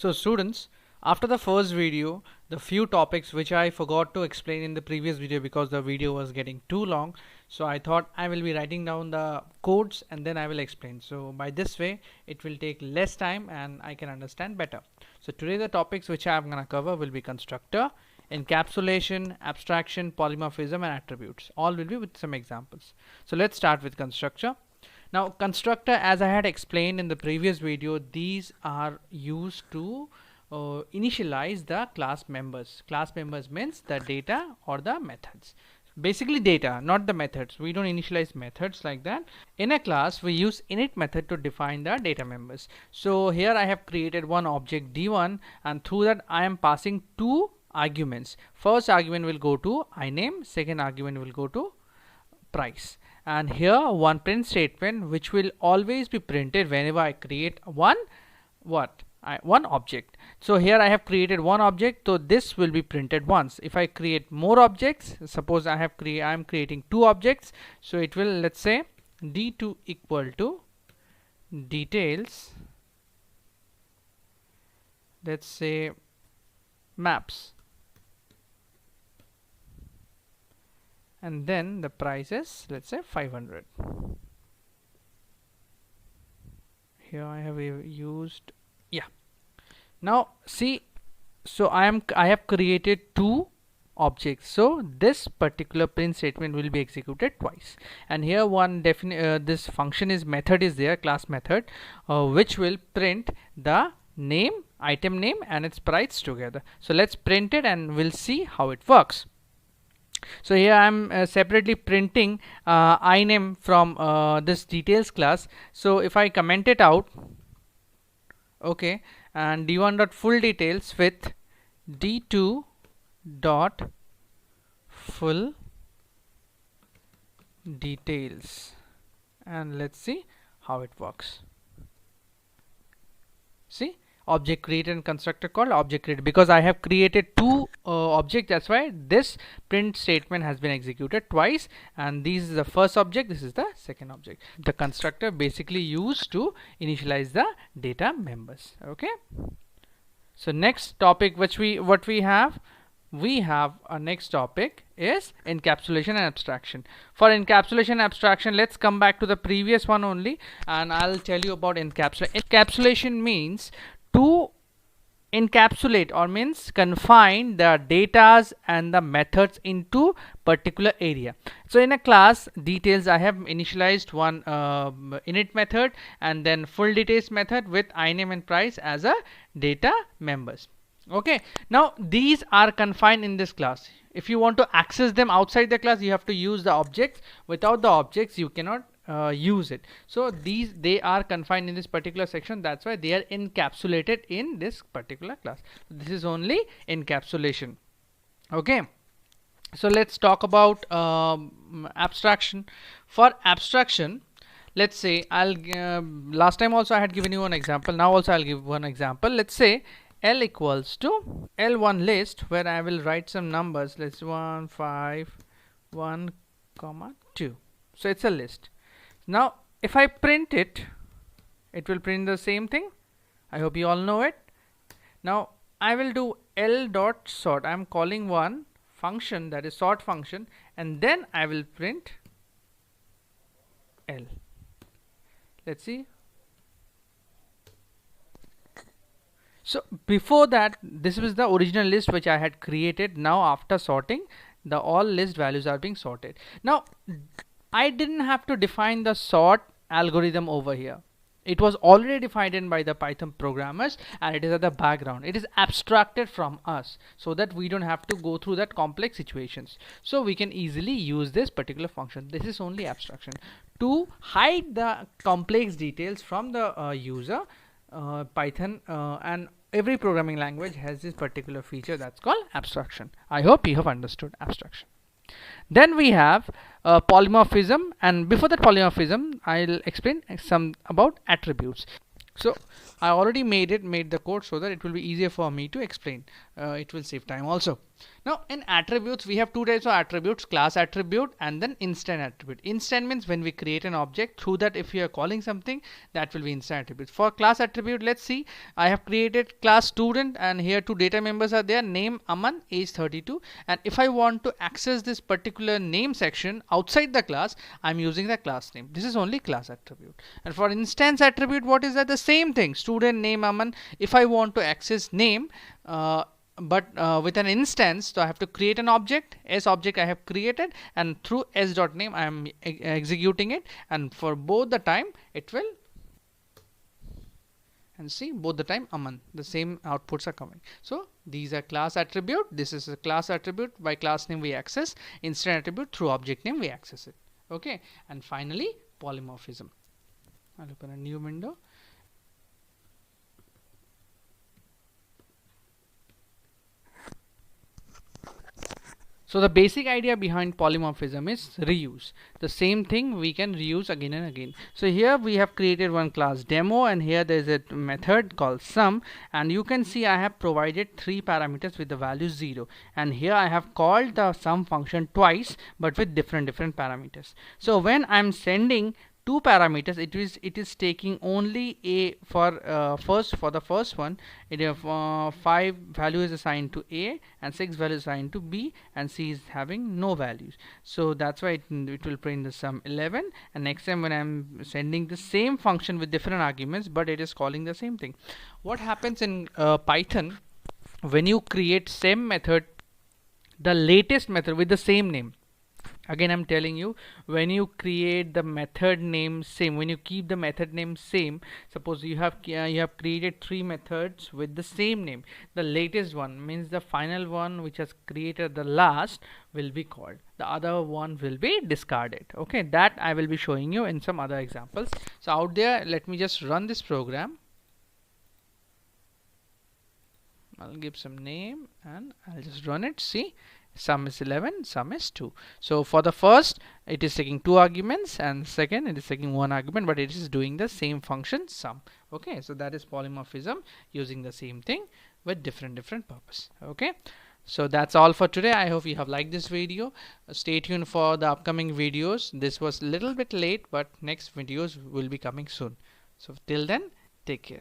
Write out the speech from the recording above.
So students, after the first video, the few topics which I forgot to explain in the previous video because the video was getting too long, so I thought I will be writing down the codes and then I will explain. So by this way it will take less time and I can understand better. So today the topics which I'm gonna cover will be constructor, encapsulation, abstraction, polymorphism and attributes. All will be with some examples. So let's start with constructor. Now constructor, as I had explained in the previous video, these are used to initialize the class members. Class members means the data or the methods. Basically data, not the methods. We don't initialize methods like that. In a class we use init method to define the data members. So here I have created one object d1 and through that I am passing two arguments. First argument will go to iname, second argument will go to price, and here one print statement which will always be printed whenever I create one one object. So here I have created one object, so this will be printed once. If I create more objects, suppose I am creating two objects, so it will, let's say d2 equal to details, let's say maps, and then the price is, let's say 500. Here I have used, yeah. Now see, so I have created two objects, so this particular print statement will be executed twice. And here one this function is method is there, class method, which will print the name, item name and its price together. So let's print it and we'll see how it works. So here I am separately printing iname from this details class. So if I comment it out, okay, and d1 dot full details with d2 dot full details, and let's see how it works. See, object created and constructor called object created, because I have created two objects, that's why this print statement has been executed twice, and this is the first object, this is the second object. The constructor basically used to initialize the data members. Okay, so next topic which we have a next topic is encapsulation and abstraction. For encapsulation and abstraction, let's come back to the previous one only and I'll tell you about encapsulation. Encapsulation means to encapsulate or means confine the datas and the methods into particular area. So in a class details I have initialized one init method and then full details method with iname and price as a data members. Okay, now these are confined in this class. If you want to access them outside the class, you have to use the objects. Without the objects you cannot use it. So they are confined in this particular section, that's why they are encapsulated in this particular class. This is only encapsulation. Okay, so let's talk about abstraction. For abstraction, let's say I'll last time also I had given you one example, now also I'll give one example. Let's say L equals to L1 list, where I will write some numbers, let's say 1 5 1 comma 2. So it's a list. Now if I print it, it will print the same thing. I hope you all know it. Now I will do L dot sort. I am calling one function, that is sort function, and then I will print L. Let's see. So before that, this was the original list which I had created. Now after sorting, the all list values are being sorted. Now I didn't have to define the sort algorithm over here. It was already defined in by the Python programmers and it is at the background. It is abstracted from us so that we don't have to go through that complex situations. So we can easily use this particular function. This is only abstraction to hide the complex details from the user. Python and every programming language has this particular feature that's called abstraction. I hope you have understood abstraction. Then we have polymorphism, and before that polymorphism I'll explain some about attributes. So I already made the code so that it will be easier for me to explain. It will save time also. Now in attributes, we have two types of attributes, class attribute and then instant attribute. Instant means when we create an object, through that if you are calling something, that will be instant attribute. For class attribute, let's see, I have created class student and here two data members are there, name Aman, age 32, and if I want to access this particular name section outside the class, I'm using the class name. This is only class attribute. And for instance attribute, what is that? The same thing, student name Aman. If I want to access name, with an instance, so I have to create an object, s object I have created, and through s.name I am executing it, and for both the time it will, and see both the time Aman, the same outputs are coming. So these are class attribute, this is a class attribute, by class name we access, instant attribute through object name we access it. Okay, and finally polymorphism. I'll open a new window. So the basic idea behind polymorphism is reuse. The same thing we can reuse again and again. So here we have created one class demo, and here there is a method called sum, and you can see I have provided 3 parameters with the value 0, and here I have called the sum function twice but with different parameters. So when I'm sending 2 parameters, it is taking only a for the first one, it have 5 value is assigned to a and 6 values assigned to b, and c is having no values. So that's why it will print the sum 11, and next time when I'm sending the same function with different arguments, but it is calling the same thing. What happens in Python when you create same method, the latest method with the same name? Again I'm telling you, when you create the method name same, when you keep the method name same, suppose you have created 3 methods with the same name, the latest one means the final one which has created the last will be called, the other one will be discarded. Okay, that I will be showing you in some other examples. So out there, let me just run this program. I'll give some name and I'll just run it. See, sum is 11, sum is 2. So for the first it is taking 2 arguments, and second it is taking 1 argument, but it is doing the same function sum. Okay, so that is polymorphism, using the same thing with different purpose. Okay, so that's all for today. I hope you have liked this video. Stay tuned for the upcoming videos. This was a little bit late, but next videos will be coming soon. So till then, take care.